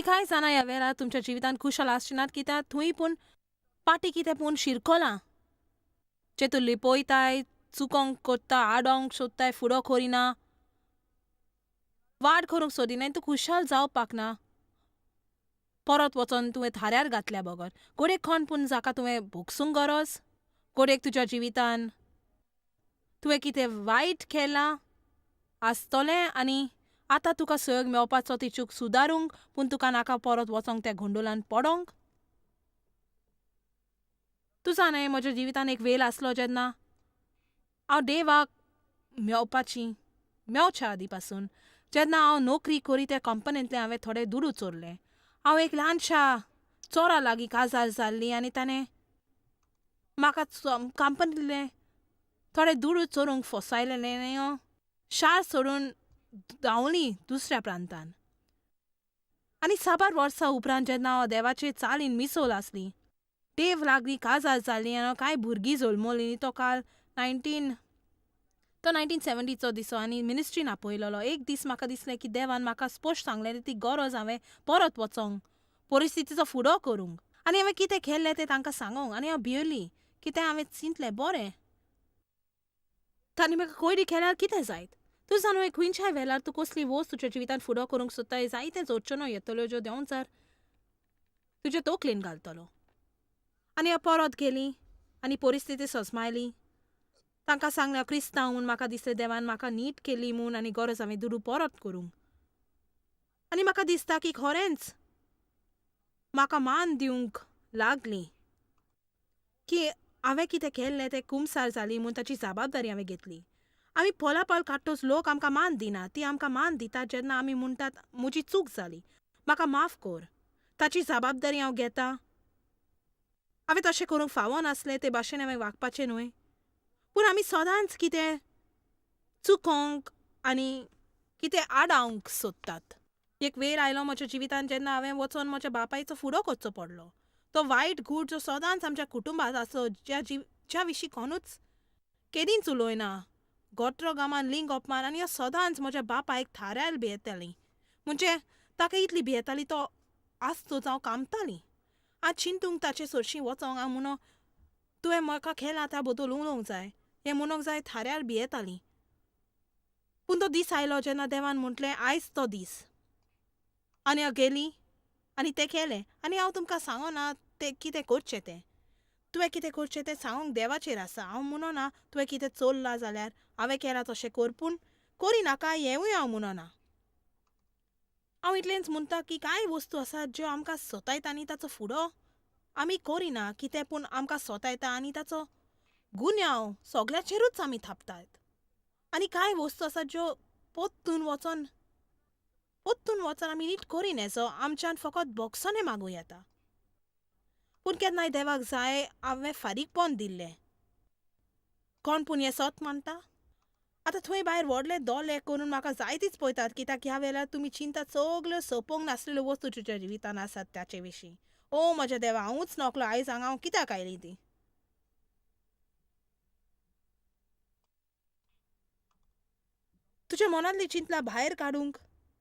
काय जाणा ह्या वेळार तुमच्या जिवितांत खुशाल आसचीनात कित्याक थंय पूण पाटी कितें पूण शिरकोलां जे तूं लिपोयताय, चुकोंक कोत्ता, आडोंक सोदताय, फुडो कोरिना, वाड करूंक सोदिनाय, तूं खुशाल जावपाक ना. परत वचोन तुवें थाऱ्यार घातल्या बोगोन घोडयेक कोण पूण जाका तुवें भोगसूंक गरज, घोडयेक तुज्या जिवितान तुवें कितें वायट केलां आसतलें आनी आतां तुका सग मेवपाचो ती चूक सुदारूंक पूण तुका नाका परत वचोंक त्या गुंडोलान पडोंक. तूं जाणा म्हज्या जिवितान एक वेळ आसलो जेन्ना हांव देवाक मेवच्या आदीं पासून जेन्ना हांव नोकरी करी त्या कंपनींतलें हांवें थोडें दुडू चोरलें. हांव एक ल्हानशा चोरा लागीं काजार जाल्लीं आनी ताणें म्हाका कंपनींतलें थोडें दुडू चोरूंक फसयलेलें आनी हांव शार सोडून धांवलीं दुसऱ्या प्रांतान. आनी 6 वर्सां उपरांत जेन्ना हांव देवाचे चालीन मिसोल आसलीं, देव लागीं काजार जाल्लीं आनी कांय भुरगीं जल्मलीं. तो काळ 1970चो दिसो आनी मिनिस्ट्रीन आपयलोलो. एक दीस म्हाका दिसलें की देवान म्हाका स्पश्ट सांगलें ती गरज हांवें परत वचोंक, परिस्थितीचो फुडो करूंक आनी हांवें कितें केल्लें तें तांकां सांगूंक. आनी हांव भियेली कितें हांवें चिंतलें बरें तांणी म्हाका कोयरी केल्यार कितें जायत. तूं जाणा खंयच्याय वेळार तूं कसली वस्त तुज्या जिवितांत फुडो करूंक सोदताय जायते अडचणो येतल्यो ज्यो देंवचार तुज्या तोकलेन घालतलो. आनी हांव परत गेलीं आनी परिस्थिती सजमायली. तांकां सांगलें हांव क्रिस्तांव म्हूण म्हाका दिसलें देवान म्हाका नीट केली म्हूण आनी गरज हांवें दुडू परत करूंक. आनी म्हाका दिसता की खरेंच म्हाका मान दिवंक लागलीं की हांवें कितें केल्लें तें कुमसार जाली म्हूण ताची जबाबदारी हांवें घेतली. आमी पळापळ काडटोच लोक आमकां मान दिनात, ती आमकां मान दितात जेन्ना आमी म्हणटात म्हजी चूक जाली, म्हाका माफ कर, ताची जबाबदारी हांव घेतां. हांवें तशें करूंक फावो नासलें, ते भाशेन हांवें वागपाचें न्हय. पूण आमी सदांच कितें चुकोंक आनी कितें आडावंक सोदतात. एक वेळ आयलो म्हज्या जिवितांत जेन्ना हांवें वचोन म्हज्या बापायचो फुडो करचो पडलो. तो वायट गूट जो सदांच आमच्या कुटुंबांत आसलो, ज्या विशीं कोणूच केदींच उलोयना, गोट्रो गामान लिंग अपमान आनी हांव सदांच म्हज्या बापायक थाऱ्यार भियेतालीं. म्हणजे ताका इतली भियेताली तो आसतोच हांव कामतालीं. हांव चिंतूंक ताचे सरशीं वचोंक हांव म्हणो तुवें म्हाका केलां त्या बद्दल उलोवंक जाय हें म्हणूंक जाय थाऱ्यार भियेतालीं. पूण तो दीस आयलो जेन्ना देवान म्हटलें आयज तो दीस आनी हांव गेलीं आनी तें केलें. आनी हांव तुमकां सांगना तें कितें करचें तें, तुवें कितें करचें तें सांगूंक देवाचेर आसा. हांव म्हणना तुवें कितें चोरलां जाल्यार हांवें केलां तशें कर, पूण करिनाका हेंवूय हांव म्हणना. हांव इतलेंच म्हणटा की कांय वस्तू आसात ज्यो आमकां सतायता आनी ताचो फुडो आमी करिना कितें पूण आमकां सतायता आनी ताचो गुन्यांव सगल्याचेरूच आमी थापतात. आनी कांय वस्तू आसात ज्यो पोत्तून वचोन आमी नीट करीन हेजो आमच्यान फकत बोगसोने मागूं येता. पूण केन्नाय देवाक जाय हांवें फारीकपण दिल्लें. कोण पूण हें सत मानता? आतां थंय भायर व्हडले दोळे करून म्हाका जायतीच पळयतात कित्याक ह्या वेळार तुमी चिंतात सगल्यो सोंपोंक नासलेल्यो वस्तू तुज्या जिवितान आसात त्याचे विशीं. ओ म्हज्या देवा, हांवूच नकलो आयज हांव कित्याक आयली ती. तुज्या मनांतलीं चिंतलां भायर काडूंक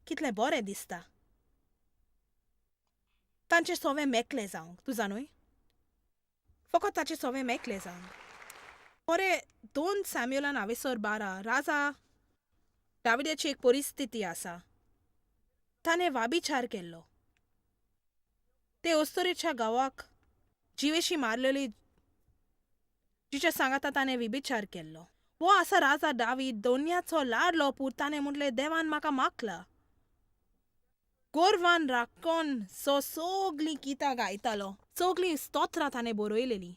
कितलें बरें दिसता. तांचे सोवे मेकळे जावंक, तूं जाणूय फकत ताचे सोवे मेकळे जावंक. बरें 2 सॅम्युएलान हांवेसर 12 राजा दाविदाची एक परिस्थिती आसा. ताणें वाबिचार केल्लो. ते अस्तोरेच्या गांवाक जिवेशी मारलेली जिच्या सांगाता ताणें विबिचार केल्लो. हो आसा राजा दावीद, दोनयाचो लाडलो पूत. ताणें म्हटलें देवान म्हाका मागला. गोरवान राखोन सगलीं गितां गायतालो, सगलीं स्तोत्रां ताणें बरयलेलीं.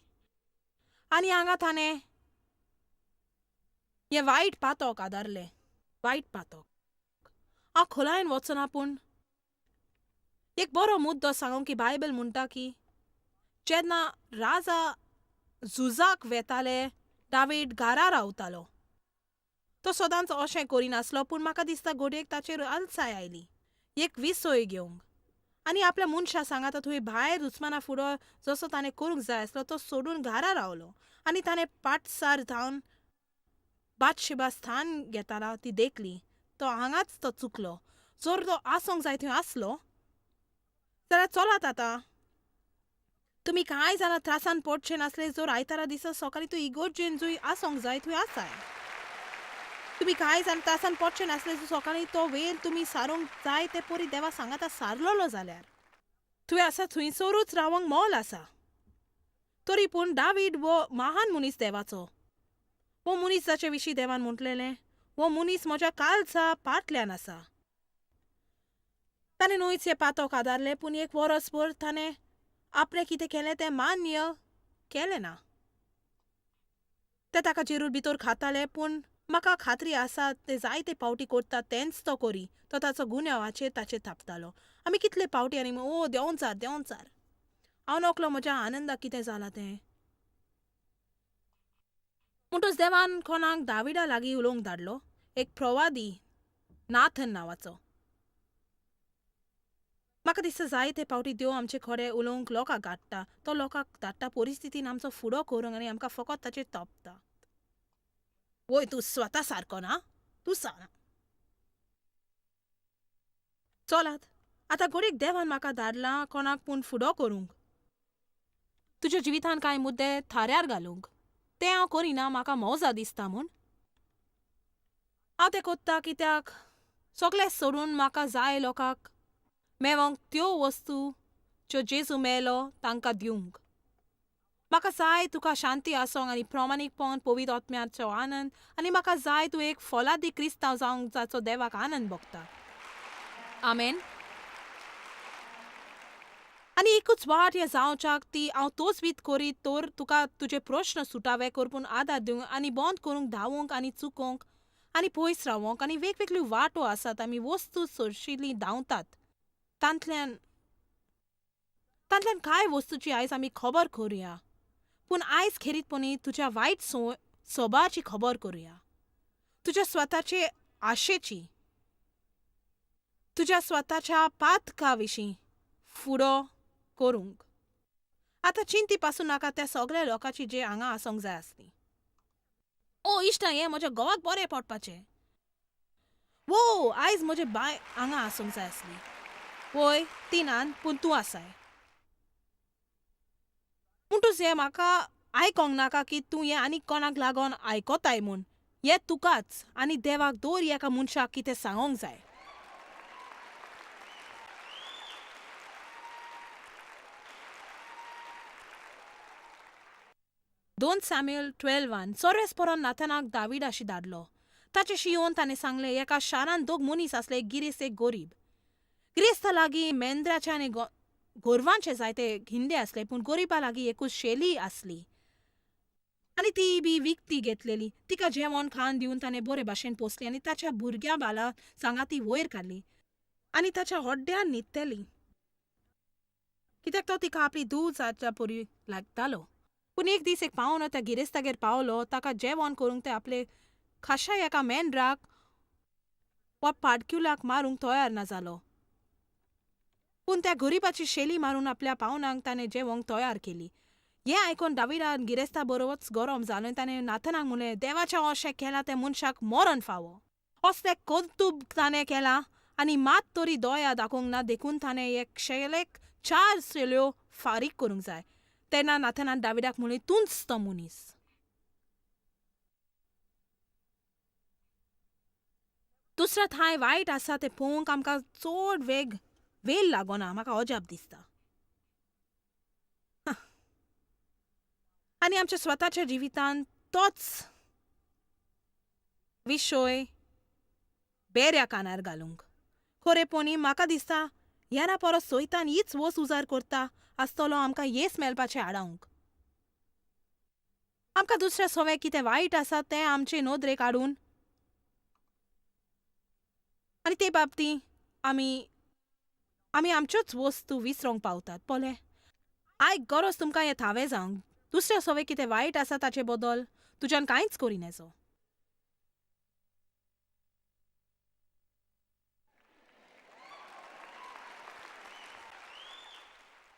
आनी हांगा ताणें हें वायट पातक आदारलें. वायट पातक हांव खोलायेन वचना पूण एक बरो मुद्दो सांगूंक की बायबल म्हणटा की जेन्ना राजा झुजाक वेताले दावीद घारा रावतालो. तो सदांच अशें करिनासलो पूण म्हाका दिसता घडयेक ताचेर आलसाय आयली एक विसय घेवंक. आनी आपल्या मनशा सांगाता थंय भायर दुस्माना फुडो जसो ताणें करूंक जाय आसलो तो सोडून घारा रावलो. आनी ताणें पाटसार जावन बातशेबा स्थान घेताना ती देखली. तो हांगाच तो चुकलो. जर तो आसूंक जाय थंय आसलो जाल्यार चलात आतां. तुमी कांय जाणां त्रासान पडचे नासले. जर आयतारा दिसा सकाळीं तूं इगोर्जेन जंय आसोंक जाय थंय आसाय. तुमी कांय जाण त्रासान पडचे नासले. जर सकाळीं तो वेळ तुमी सारूंक जाय ते परी देवा सांगाता सारलोलो जाल्यार थंय आसा थंयसरूच रावंक मोल आसा. तरी पूण दावीद वो महान मनीस देवाचो. वो मनीस जाचे विशीं देवान म्हटलेलें, वो मनीस म्हज्या काळजा पाटल्यान आसा. ताणें न्हयच हे पातोक आदारले, पूण एक वरसभर ताणें आपणें कितें केलें तें मान्य केलें ना. ते ताका जेरूर भितर खाताले, पूण म्हाका खात्री आसा ते जायते पावटी करता तेंच तो करी. तो ताचो गुन्यांवाचेर ताचेर थापतालो. आमी कितले पावटी आनी ओ देंवचार देंवचार. हांव नकलो म्हज्या आनंदाक कितें जालां तें. म्हणटूच देवान कोणाक दाविडा लागीं उलोवंक धाडलो, एक प्रवादी नाथन नांवाचो. म्हाका दिसता जायते पावटी देव आमचे खरें उलोवंक लोकांक धाडटा. तो लोकांक धाडटा परिस्थितीन आमचो फुडो करूंक आनी आमकां फकत ताचेर तोपता. वय तूं स्वता सारको ना, तूं सांग. चलात आतां घडीक देवान म्हाका धाडलां कोणाक पूण फुडो करूंक, तुज्या जिवितान कांय मुद्दे थाऱ्यार घालूंक. तें हांव करिना म्हाका मोजा दिसता म्हूण. हांव तें कोत्ता कित्याक सगळें सोडून म्हाका जाय लोकांक मेळोंक त्यो वस्तू ज्यो जेजू मेलो तांकां दिवंक. म्हाका जाय तुका शांती आसोंक आनी प्रामाणीकपण पवित्र आत्म्याचो आनंद, आनी म्हाका जाय तूं एक फलादी क्रिस्तांव जावंक जाचो देवाक आनंद भोगता. आमेन. आनी एकूच वाट हे जावच्याक ती हांव तोच वीत करीत तर तुका तुजे प्रश्न सुटावे करपून आदार दिवंक आनी बंद करूंक धांवूंक आनी चुकोवंक आनी पयस रावंक. आनी वेगवेगळ्यो वाटो आसात आमी वस्तू सोडशिल्ली धांवतात. तांतल्यान कांय वस्तूची आयज आमी खबर करुया, पूण आयज खेरीतपणी तुज्या वायट सोबाची खबर करुया. तुज्या स्वताचे आशेची, तुज्या स्वताच्या पातका विशीं फुडो करूंक. आतां चिंती पासून नाका त्या सगळ्या लोकांची जे हांगा आसोंक जाय आसली. ओ इश्टा हें म्हज्या घोवाक बरें पडपाचें. वो आयज म्हजे बाय हांगा आसूंक जाय आसली. वय ती नान पूण तूं आसाय. म्हणटूच हें म्हाका आयकोंक नाका की तूं हें आनीक कोणाक लागोन आयकोताय म्हूण. हें तुकाच आनी देवाक दर एका मनशाक कितें सांगोंक जाय. दोन सॅम्युएल 12:1 सोरेस्परान नाथनाक दाविडाशी धाडलो. ताचेशी येवन ताणें सांगलें, एका शारान दोग मनीस आसले, एक गिरेस्त एक गरीब. गिरेस्ता लागीं मेंद्राचे आनी गोरवांचे जायते हिंडे आसले, पूण गरीबा लागीं एकूच शेली आसली आनी ती बी विकती घेतलेली. तिका जेवण खाण दिवन ताणें बरे भाशेन पोसली आनी ताच्या भुरग्यां बाला सांगा ती वयर काडली आनी ताच्या होड्ड्यान न्हिदतेली, कित्याक तो तिका आपली धूव जाच्या परी लागतालो. पूण एक दीस एक पावनो त्या गिरेस्तागेर पावलो. ताका जेवण करूंक ते आपले खाशा एका मेंढराक वा पाडक्युलाक मारूंक तयार ना जालो. पूण त्या गरीबाची शेली मारून आपल्या पावनांक ताणें जेवंक तयार केली. हें आयकोन दाविदान गिरेस्ता बरोबरच गरम जालो. ताणें नाथनाक म्हणलें, देवाच्या अशें केलां त्या मनशाक मरण फावो. असलें कर्तूब ताणें केलां आनी मात तरी दया दाखोवंक ना. देखून ताणें एक शेलेक 4 शेल्यो फारीक करूंक जाय. तेन्ना नाथनान दाविदाक म्हणलें, तूंच तो मनीस. दुसऱ्या थांय वायट आसा तें पळोवंक आमकां चड वेळ लागना म्हाका अजाप दिसता. आनी आमच्या स्वताच्या जिवितांत तोच विशय बेऱ्या कानार घालूंक. खरेपणी म्हाका दिसता ह्या परस सैतान हीच वस उजार करता आसतलो आमकां येस मेळपाचें आडावंक. आमकां दुसऱ्या सवे कितें वायट आसा तें आमचे नदरेक हाडून आनी ते बाबतींत आमी आमच्योच वस्तू विसरोंक पावतात. पोले आयक गरज तुमकां हें थावें जावंक. दुसऱ्या सवे कितें वायट आसा ताचे बदल तुज्यान कांयच करिनाजो.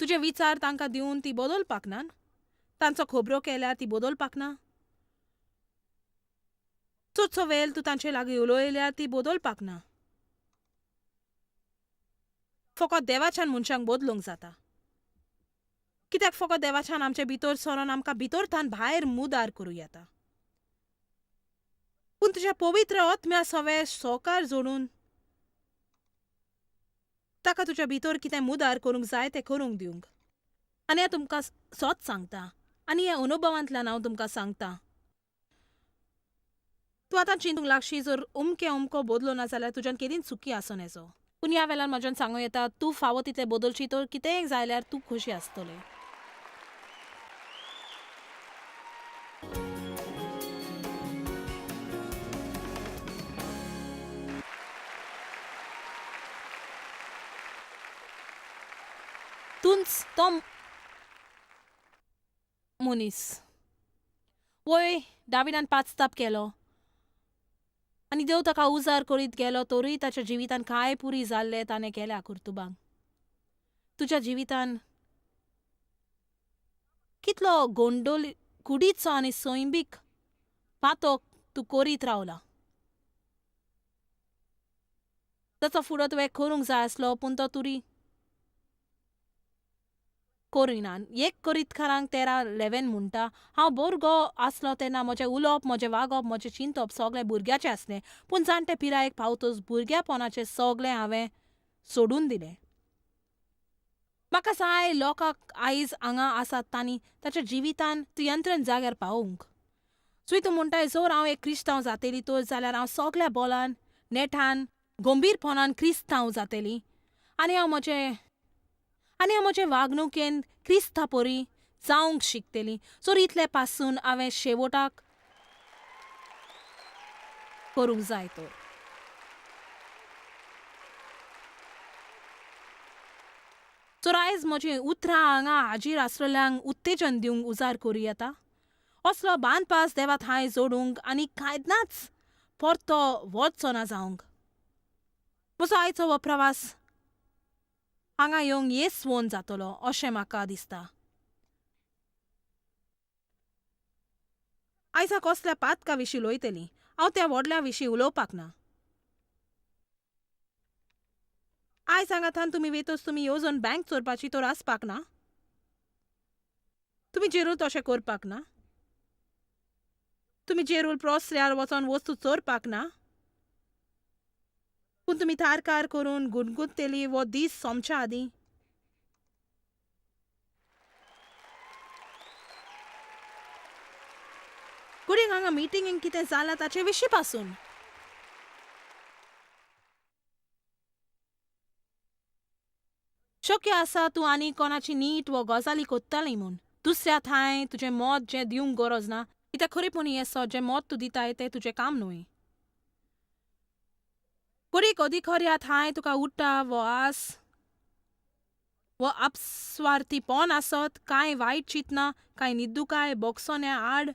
तुजे विचार तांकां दिवन ती बदलपाक ना. तांचो खबरो केल्यार ती बदलपाक ना. चडसो वेळ तूं तांचे लागीं उलयल्यार ती बदलपाक ना. फकत देवाच्यान मनशांक बदलूंक जाता. कित्याक फकत देवाच्यान आमचे भितर सरोन आमकां भितरतान भायर मुदार करूं येता. पूण तुज्या पवित्र आत्म्या सवे सोकार जोडून ताका तुज्या भितर कितें मुदार करूंक जाय तें करूंक दिवंक. आनी हांव तुमकां सोच सांगता आनी ह्या अनुभवांतल्यान हांव तुमकां सांगता, तूं आतां चिंतूंक लागशी जर उमको बदलो ना जाल्यार तुज्यान केदीन चुकी आसूं येजो. पूण ह्या वेळार म्हाज्यान सांगूं येता, तूं फावो तितले बदलशी तर कितेंय जाल्यार तूं खोशी आसतलें. तूंच तो मनीस. वय दाविदान पाचताप केलो आनी देव ताका उजार करीत गेलो तोरूय ताच्या जिवितान कांय पुरी जाल्ले ताणें केल्या कुर्तुबांक. तुज्या जिवितान कितलो गोंडोल कुडीचो आनी सैमीक पातो तूं करीत रावला. ताचो फुडो तुवें करूंक जाय आसलो पूण तो तुरी करिना. एक करीतकारांक 13:11 म्हणटा, हांव भुरगो आसलो तेन्ना म्हजें उलोवप, म्हजें वागप, म्हजें चिंतप सगळें भुरग्याचें आसलें. पूण जाणटे पिरायेक पावतच भुरगेपणाचें सगळें हांवें सोडून दिलें. म्हाका जाय लोकांक आयज हांगा आसात तांणी ताच्या जिवितान तियंत्रण जाग्यार पावोवंक. सो तूं म्हणटाय जर हांव एक क्रिस्तांव जातली तर जाल्यार हांव सगळ्या बोलान नेटान गंभीरपणान क्रिस्तांव जातली आनी हांव म्हजे वागणुकेन क्रिस्ता परी जावंक शिकतली. सो इतले पासून हांवें शेवटाक करूंक जाय तर. सो आयज म्हजी उतरां हांगा हाजीर आसलेल्यांक उत्तेजन दिवंक उजार करूं येता. असलो बांदपास देवा थंय जोडूंक आनी केन्नाच परतो वचचो ना जावंक. म्हजो आयचो हो प्रवास हांगा येवंक येसवोन जातलो अशें म्हाका दिसता. आयज हांव कसल्या पातका विशीं उलयतलीं. हांव त्या व्हडल्या विशीं उलोवपाक ना. आयज हांगाथान तुमी वेतोच तुमी येवजून बँक चोरपाची तर आसपाक ना. तुमी जेरूल तशें करपाक ना. तुमी जेरूल प्रॉस्त्र्यार वचोन वस्तू चोरपाक ना. पूण तुमी तारकार करून गुणगुंतलेली वो दीस सोमच्या आदीं कुडीक हांगा मिटिंगेक कितें जालां ताचे विशीं पासून शक्य आसा तूं आनी कोणाची नीट वो गजाली कोत्ताली म्हूण. दुसऱ्या थंय तुजें मत जें दिवंक गरज ना. कित्याक खरेपणी येसो जें मत तूं दिताय तें तुजें काम न्हय. कुडीक अधिकाऱ्या थंय तुका उडटा वो आस वो अपस्वार्थीपण आसत, कांय वायट चिंतना, कांय निद्दुकाय, बोगसोन्या आड,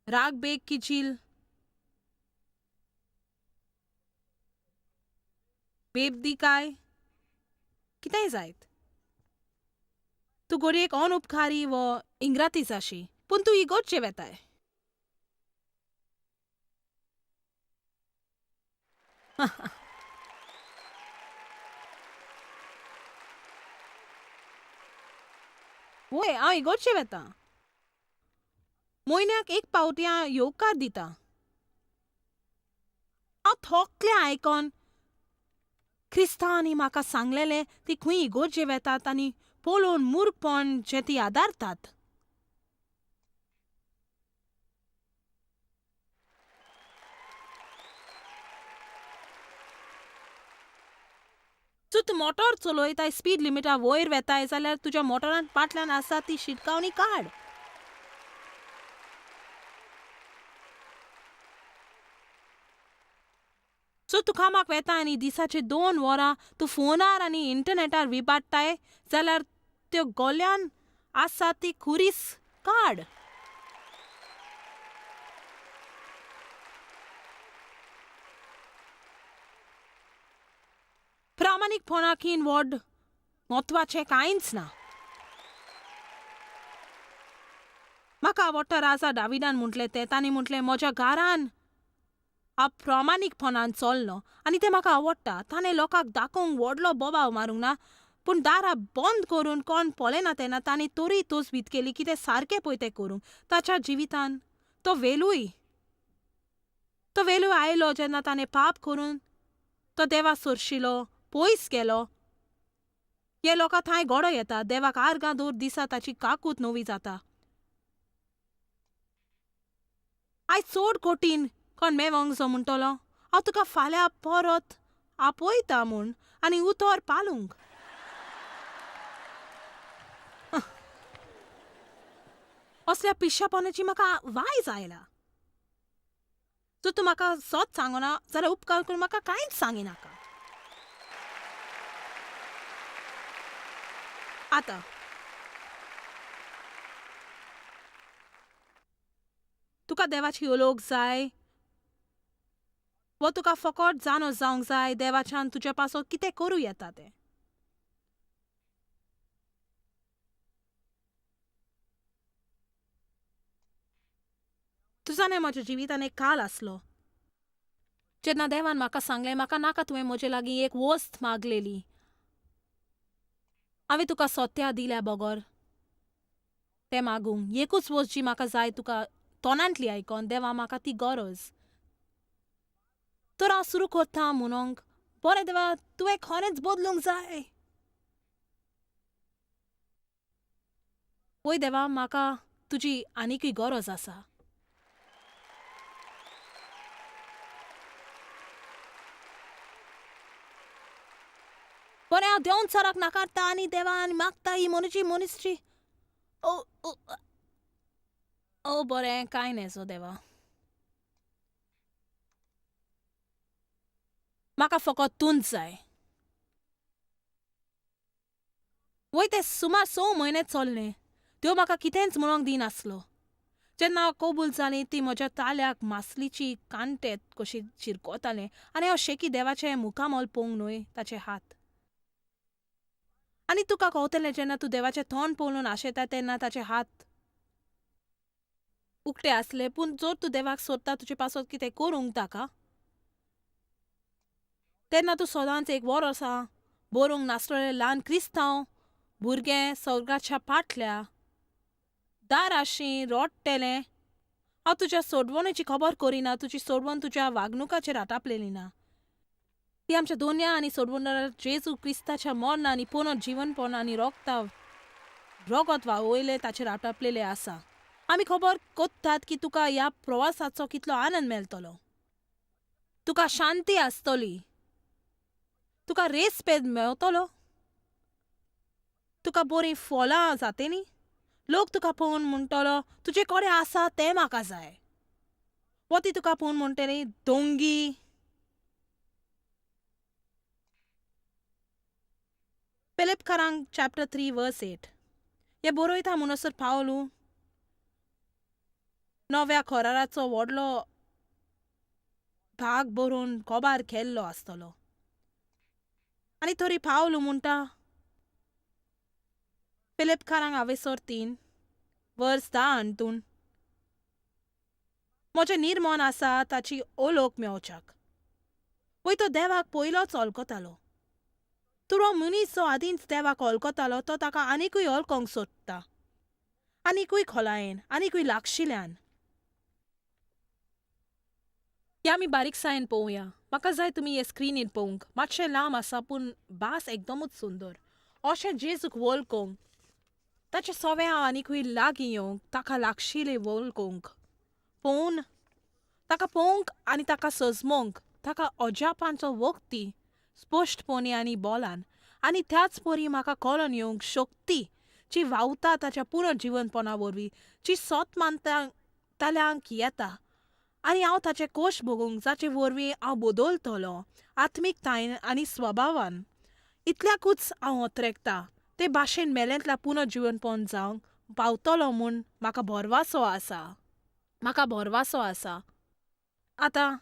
राग बेग किजील, बेबदिकाय, कितेंय जायत. तूं गोडयेक अनउपकारी वो इंग्राती जाशी पूण तूं इगोर्जे वेताय. वय हांव इगोर्जे वेतां. म्हयन्याक एक पावटी हांव येवकार दितां. हांव थोकलें आयकोन क्रिस्तांवांनी म्हाका सांगलेलें ती खंय इगोर्जे वेतात आनी पळोवन मूर्खपण जें ती आदारतात. सो तूं मोटोर चलयताय स्पीड लिमिटा वयर वेताय जाल्यार तुज्या मोटरान फाटल्यान आसा ती शिटकावणी काड. सो तूं कामाक वेता आनी दिसाचे 2 वरां तूं फोनार आनी इंटरनेटार विबाडटाय जाल्यार त्यो गोल्यान आसा ती खुरीस काड. प्रामाणीकपणाकीन व्हड म्हत्वाचें कांयच ना. म्हाका आवडटा राजा दाविदान म्हटलें तें. तांणी म्हटलें, म्हज्या घरान हांव प्रामाणीकपणान चललो आनी तें म्हाका आवडटा. ताणें लोकांक दाखोवंक व्हडलो बोबाव मारूंक ना, पूण दारां बंद करून कोण पळयना तेन्ना ताणें तोरी तोसबीत केली की तें सारकें पळय तें करूंक. ताच्या जिवितान तो वेलूय आयलो जेन्ना ताणें पाप करून तो देवा सोरशिलो, पयस गेलो. हे लोकां थंय गडो येता, देवाक आर्गां दवर दिसा ताची काकूट नवी जाता. आयज चड कठीण कोण मेवंक जो म्हणटलो हांव तुका फाल्यां परत आपयता म्हूण आनी उतर पालूंक. असल्या पिश्यापणाची म्हाका वायज आयला. जर तूं म्हाका सोच सांगना जाल्यार उपकार करून म्हाका कांयच सांगिनाका. आतां तुका देवाची उलोवंक जाय वो तुका फकत जाणो जावंक जाय देवाच्यान तुजे पासत कितें करूं येता तें. तूं जाणें म्हज्या जिवितान एक काल आसलो जेन्ना देवान म्हाका सांगलें म्हाका नाका तुवें म्हजे लागीं एक वस्त मागलेली. हांवें तुका सोत्या दिल्या बगर तें मागूंक एकूच वस्त जी म्हाका जाय तुका तोंडांतली आयकोन देवा म्हाका ती गरज. तर हांव सुरू करतां म्हणूंक बरें देवा तुवें खरेंच बदलूंक जाय. वय देवा म्हाका तुजी आनीकूय गरज आसा. बरें हांव देंवचाराक नाकारता आनी देवा आनी मागता ही मनूची मनीसची. ओ ओ ओ बरें कांय न्हय देवा. म्हाका फकत तूंच जाय. वय तें सुमार 6 म्हयने चल्लें. त्यो म्हाका कितेंच म्हणोंक दिनासलो. जेन्ना हांव कबूल जालीं ती म्हज्या ताल्याक मासलीची कांटेत कशी शिरकोतालें आनी हांव शेकी देवाचें मुखामोल पळोवंक न्हय ताचे हात. आनी तुका कळटलें जेन्ना तूं देवाचें तोंड पळोवन आशेता तेन्ना ताचे हात उक्ते आसले. पूण जर तूं देवाक सोदता तुजे पासत कितें करूंक ताका तेन्ना तूं सदांच एक वर्सा बरोवंक नासलेलें ल्हान क्रिस्तांव भुरगें स्वर्गाच्या फाटल्या दाराशीं रोडटेलें. हांव तुज्या सोडवणेची खबर करिना. तुजी सोडवण तुज्या वागणुकाचेर आटापलेली ना. ती आमच्या दोनया आनी सोडवणाऱ्या जेजू क्रिस्ताच्या मरण आनी पुनर्जीवनपण आनी रोगत वयले ताचेर आटापलेले आसा. आमी खबर कोत्तात की तुका ह्या प्रवासाचो कितलो आनंद मेळटलो. तुका शांती आसतली. तुका रेस्पेद मेळटलो. तुका बरीं फळां जातलीं. लोक तुका पळोवन म्हणटलो तुजे कडेन आसा तें म्हाका जाय. वो ती तुका पळोवन म्हणटली दोंगी. फिलिप्पिकांक चॅप्टर 3 वर्स 8 हे बरयता म्हणसर पावलू नव्या कराराचो व्हडलो भाग बरोवन कोबार केल्लो आसतलो. आनी तरी पावलू म्हणटा फिलिप्पिकांक हावेसर 3 वर्स 10 हातून म्हजें निर्मण आसा ताची ओळख मेळच्याक. वय तो देवाक पयलोच वळखतालो. तुरो मनीस जो आदींच देवाक वळखतालो तो ताका आनीकूय वळखोंक सोदता. आनीकूय खोलायेन आनीकूय लागशिल्ल्यान. हे आमी बारीकसायेन पळोवया. म्हाका जाय तुमी हे स्क्रिनीर पळोवंक. मातशें लांब आसा पूण भास एकदमूच सुंदर. अशें जेजूक वळखोंक ताचे सवे हांव आनीकूय लागीं येवंक ताका लागशिल्लें वळखोंक पळोवन ताका पळोवंक आनी ताका सजमोवंक ताका अजापांचो वखदी स्पश्टपणी आनी बोलान आनी त्याच परी म्हाका कळोन येवंक शक्ती जी व्हांवता ताच्या पुनर्जीवनपणा वरवीं जी सोत मानताल्यांक येता आनी हांव ताचे कोश भोगूंक जाचे वरवीं हांव बदलतलों आत्मीकतायेन आनी स्वभावान. इतल्याकूच हांव ओत्रेकता ते भाशेन मेलेंतल्या पुनर्जीवनपण जावंक पावतलो म्हूण म्हाका भरवसो आसा. आतां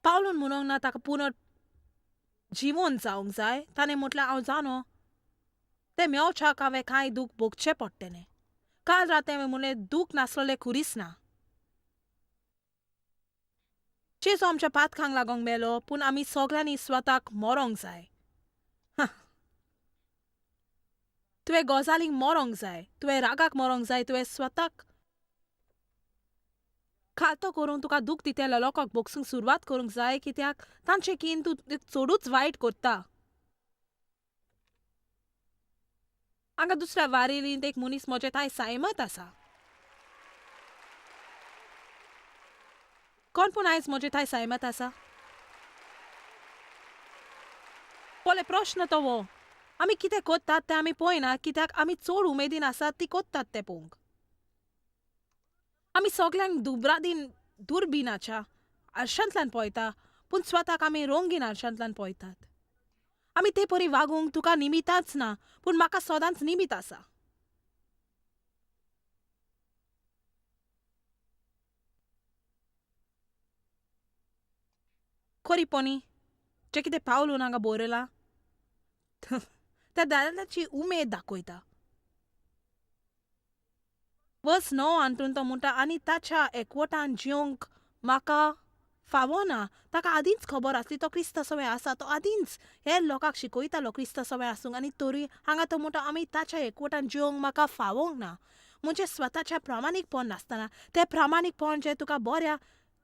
पावलून म्हणूंक ना ताका पुनर्जीवन जावंक जाय. ताणें म्हटल्यार हांव जाणो तें मेळच्याक हांवें कांय दूख भोगचें पडटलें. काल राती हांवें म्हणलें दूख नासलेलें खुरीस ना. जेजू आमच्या पातखांक लागोंक मेलो पूण आमी सगळ्यांनी स्वताक मरोंक जाय. तुवें गजालींक मरोंक जाय, तुवें रागाक मरोंक जाय, तुवें स्वताक खातो करून तुका दूख दितेल्या लोकांक बोगसूंक सुरवात करूंक जाय, कित्याक तांचे कीन तूं चडूच वायट करता. हांगा दुसऱ्या वारेलींत एक मनीस म्हजे थंय सायमत आसा. कोण पूण आयज म्हजे थंय सायमत आसा? पळय प्रश्न तो वो. आमी कितें कोत्तात तें आमी पळयना, कित्याक आमी चड उमेदीन आसात ती कोत्तात तें पळोवंक. आमी सगल्यांक दुर्बिनाच्या आरशांतल्यान पळयता, पूण स्वताक आमी रंगीन आरशांतल्यान पळयतात. आमी ते परी वागूंक तुका निमितांच ना, पूण म्हाका सदांच निमीत आसा. खरीपणी जें कितें पावलून हांगा बरयलां त्या दादल्याची उमेद दाखयता. वर्स 9 हातून तो म्हणटा, आनी ताच्या एकवटान जिवंक म्हाका फावो ना. ताका आदींच खबर आसली तो क्रिस्तसवय आसा. तो आदींच हेर लोकांक शिकयतालो क्रिस्तसवय आसूंक, आनी तरी हांगा तो म्हणटा आमी ताच्या एकवटान जिवंक म्हाका फावोंक ना. म्हणजे स्वताचें प्रामाणीकपण नासतना तें प्रामाणीकपण जें तुका बऱ्या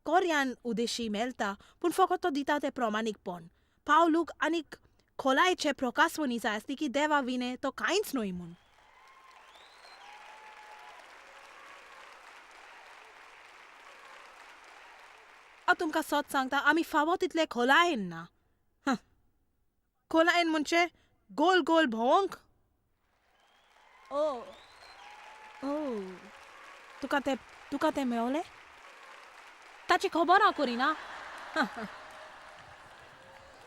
कोऱ्यान उदेशी मेळटा, पूण फकत तो दिता तें प्रामाणीकपण. पावलूक आनीक खोलायचे प्रकाशवणी जाय आसली की देवा विने तो कांयच न्हय म्हूण. हांव तुमकां सत सांगता, आमी फावो तितले खोलायेन ना. खोलायेन म्हणजे गोल गोल भोंवंक. ओ ओ तुका तें मेळलें? ताची खबर हांव करिना.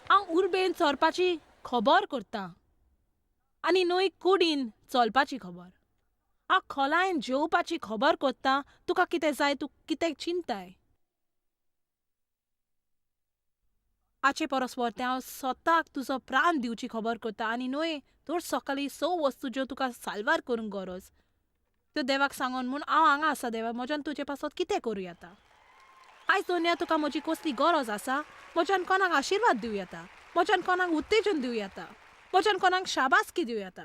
हांव उर्बेन चोरपाची खबर करतां आनी न्हय कुडीन चलपाची खबर. हांव खोलायेन जेवपाची खबर करतां. तुका कितें जाय, तूं कितें चिंताय. हाचे परस व्हडलें हांव स्वताक तुजो प्राण दिवची खबर करता आनी न्हय तर सकाळी 6 वस्तू ज्यो तुका साल्वार करूंक गरज त्यो देवाक सांगून म्हूण हांव हांगा आसा देवा, म्हज्यान तुजे पासत कितें करूं येता. आयज दुनिया तुका म्हजी कसली गरज आसा, म्हज्यान कोणाक आशिर्वाद दिवं येता, म्हज्यान कोणाक उत्तेजन दिवं येता, म्हज्यान कोणाक शाबासकी दिवं येता.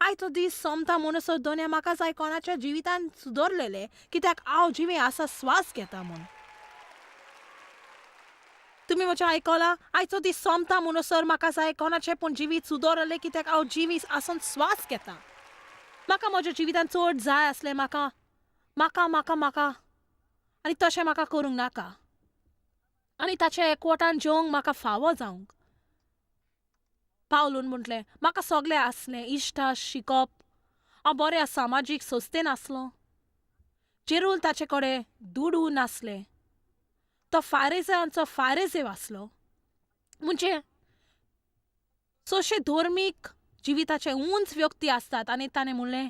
आयचो दीस सोमता म्हणसर दोनिया म्हाका जाय कोणाच्या जिवितान सुदरलेले, कित्याक हांव जिवे आसा स्वास घेता म्हूण. तुमी म्हजें आयकलां? आयचो दीस सोमता म्हणसर म्हाका जाय कोणाचें पूण जिवीत सुदरलेलें, कित्याक हांव जिवी आसून स्वास घेता. म्हाका म्हज्या जिवितान चड जाय आसलें, म्हाका म्हाका म्हाका म्हाका आनी तशें म्हाका करूंक नाका. आनी ताचे एकवटान जेवंक म्हाका फावो जावंक. पावलून म्हटलें म्हाका सगलें आसलें, इश्टा शिकप, हांव बऱ्या सामाजीक संस्थेन आसलों. जेरूल ताचे कडेन दुडू नासलें. तो फारेजांचो फारेजेव आसलो. म्हणजे सोशे धर्मीक जिविताचे उंच व्यक्ती आसतात आनी ताणें म्हणलें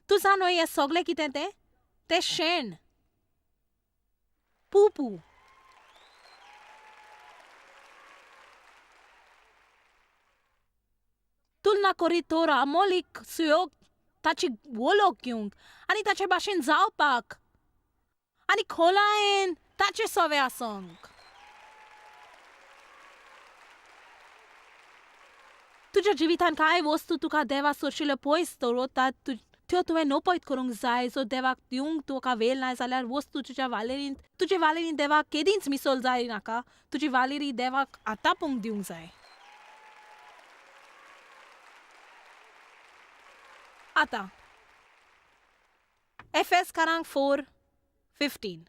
तूं जाणो हें सगलें कितें तें शेण, पुपू. तुलना करीत तर अमोलीक सुयोग ताची वळख घेवंक आनी ताचे भाशेन जावपाक आनी खोलायेन ताचे सवे आसोंक. तुज्या जिवितान कांय वस्तू तुका देवा सोशिल्ल्यो पयस दवरतात, त्यो तुवें नपयत करूंक जाय. जो देवाक दिवंक तुका वेळ ना जाल्यार वस्तू तुजे वालेरीन देवाक केदींच मिसळ जाय नाका. तुजी वालेरी देवाक आतांपूंक दिवंक जाय. आतां एफेसकारांक 4:15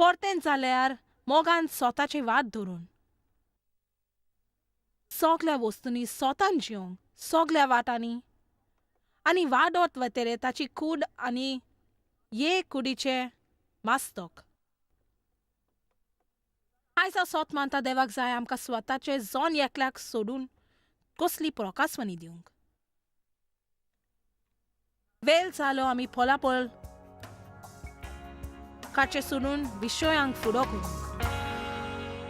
परतें जाल्यार मोगान स्वताची वाट धरून सगल्या वस्तूंनी स्वतान जिवंक सगल्या वाटांनी आनी वाडत वतेले ताची कूड आनी ये कुडीचे मास्तक. आयज हांव सोत मानता देवाक जाय आमकां स्वताचे जोन एकल्याक सोडून कसली प्रकाशवणी दिवंक. वेळ जालो आमी फलाफळ काचे सोडून विशयांक फुडो करूंक.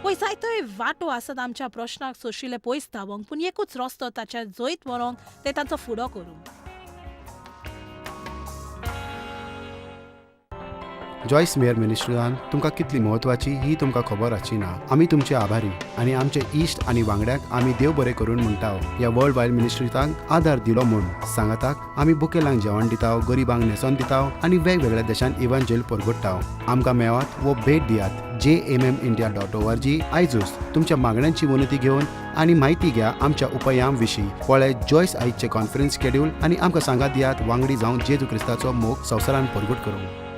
पळय जायतोय वाटो आसात आमच्या प्रश्नाक सोशिल्ले पयस धांवंक, पूण एकूच रस्तो ताच्या जैत व्हरोंक ते तांचो फुडो करूंक. जॉयस मेयर मिनिस्ट्रीजान तुमकां कितली म्हत्वाची ही तुमकां खबर आसची ना. आमी तुमचे आभारी आनी आमचे इश्ट आनी वांगड्याक आमी देव बरें करून म्हणटाव. ह्या वर्ल्ड वायड मिनिस्ट्रीजांक आदार दिलो म्हूण सांगाताक आमी बुकेलांक जेवण दिताव, गरिबांक न्हेसोन दिताव आनी वेगवेगळ्या देशांत इव्हँजल परगटाव. आमकां मेळात वो भेट दियात jmmindia.org. आयजूच तुमच्या मागण्यांची वनती घेवन आनी म्हायती घ्या आमच्या उपायां विशीं. पळय जॉयस आयजचे कॉन्फरन्स शेड्यूल आनी आमकां सांगात दियात वांगडी जावन जेजू क्रिस्ताचो मोग संवसारान परगट करूंक.